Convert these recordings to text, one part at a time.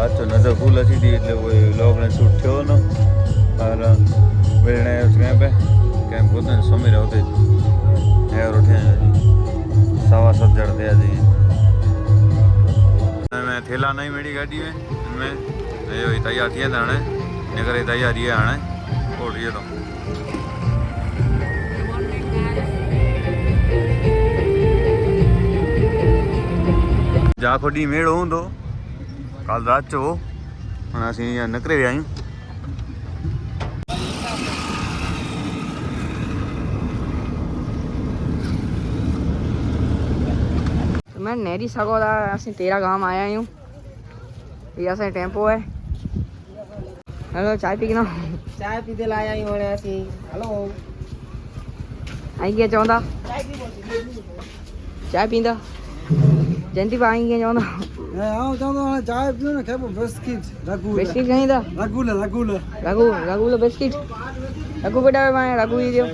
रात जो नज़र फूल अची थी એટલે કોઈ વ્લોગ ને શૂટ થયો ન और બેણે कैंप होते हैं समय रहते हैं और उठे जी 7:15 जड़ते हैं जी मैं थैला नहीं मेरी गाड़ी में ये तैयार थी हाणे निकर तैयारी है हाणे कोठिए तो जाखो डी मेड़ो हूंदो काल रात जो हाणे असीं हीअं निकिरे विया आहियूं मैं नेरी सको था असीं 13 गांव आया हूँ ये असां टेम्पो है हेलो चाय पी के ना चाय पीते लाया ही होने असीं हेलो आई क्या चवंदा चाय पींदा जयंती पा आई क्या चवंदा आओ चवंदा चाय पियो न खेबो बिस्किट रगू बिस्किट खणी था रगू बिस्किट रगू बेटा मैं रगू ही दियो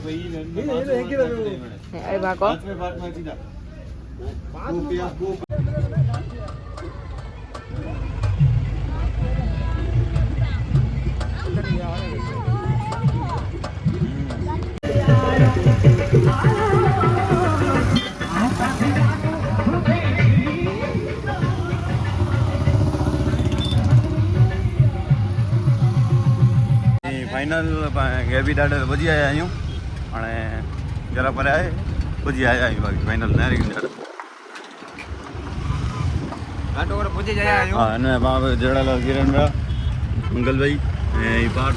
अरे बाको फाइनल गैबी ॾाढे पुॼी आया आहियूं हाणे जरा पर आहे पुॼी आया आहियूं बाक़ी फाइनल न पुॼी आया आहियूं हा हिन मां जहिड़ा किरण पिया मंगल भाई ऐं पार्ट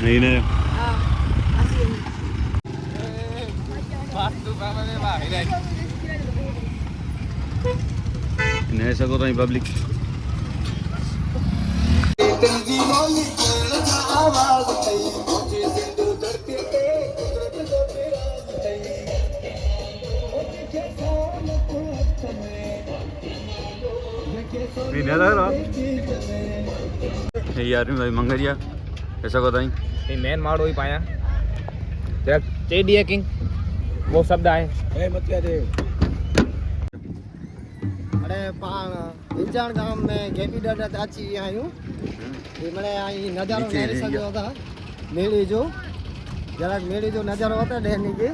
नहीं नहीं नहीं सको तो पब्लिक यार भाई मंगरिया ऐसा को ताई मेन माड़ो ही पाया जरा चेडी है किंग वो शब्द आए ए मत क्या दे अरे इंजान गांव में गेपी डाटा चाची आयू ये मने आई नजारो नहीं सको था मेड़ी जो जरा मेड़ी जो नजारो होता देखने के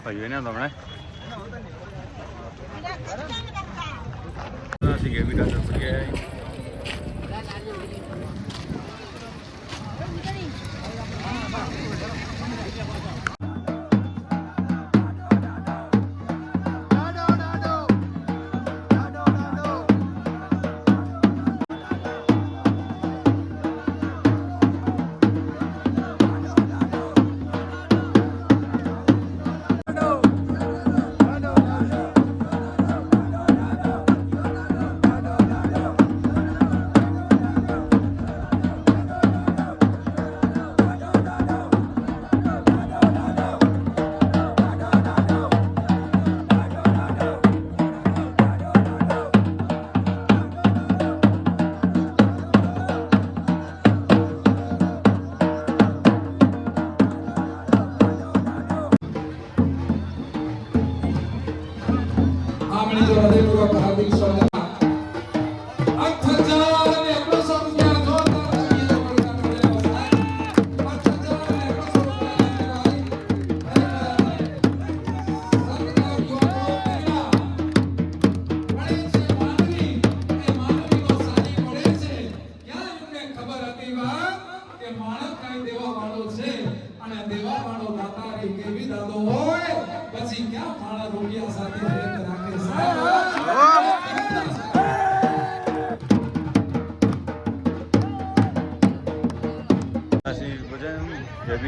ભાઈ ને તમને así que mira porque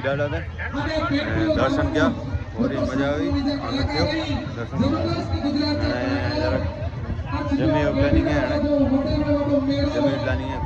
डाला था दर्शन किया और मजा आई दर्शन जमी प्लानिंग है जमी प्लानिंग है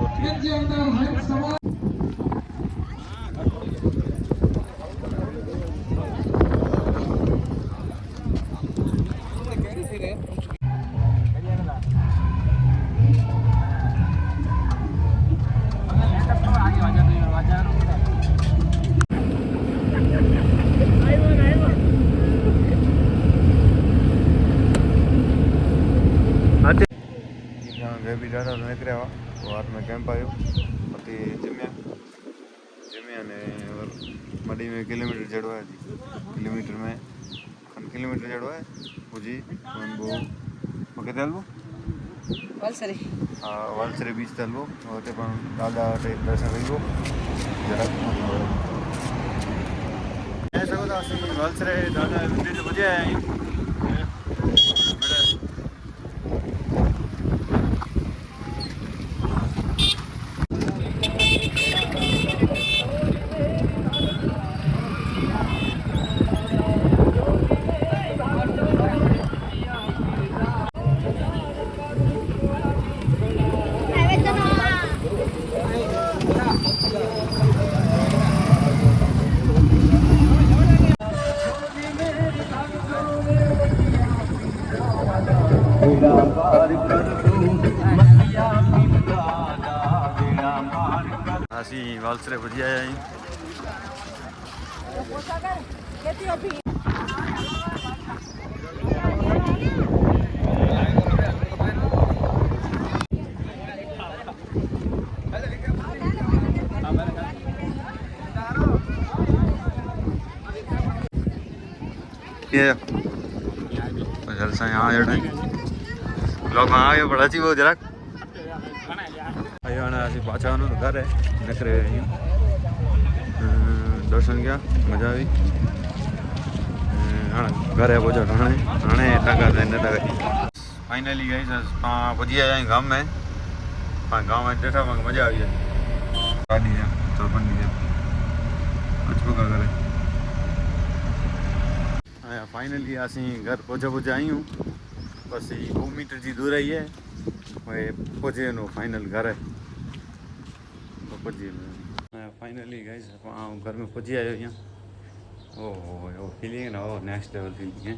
કર્યા તો રાત કેમ્પ આવ્યો પછી જમ્યા ને मडी में किलोमीटर जड़वा है किलोमीटर में किलोमीटर जड़वा है पूजी वो ओके तलबो વલસરે वालसरे बीच तलबो होते पण दादा दर्शन करियो जरा ऐसा होता है वालसरे दादा मंदिर से बजे आए ਅਸੀਂ ਵਾਲਸਰੇ ਵਧੀਆ ਆਏ ਜੀ ये जलसा यहाँ जड़ा लोग आ गए बड़ा सी वो जरा आयो आना अभी पाछा नो घर है नखरे दर्शन किया मजा आई हाँ घर है बोझा ठाणे ठाणे टाका देने टाका फाइनली गई पुजी आया गांव में गांव में बैठा मजा आई है गाड़ी है तो बंदी है अचको का करे हाँ फाइनली असी घर पहुंचा आई हूँ बस 2 मीटर जी दूर आई है पहुंचे नो फाइनल घर है तो पहुंची फाइनली गाइस घर में पहुंची आयो यहाँ ओ फीलिंग है ना नेक्स्ट लेवल फीलिंग है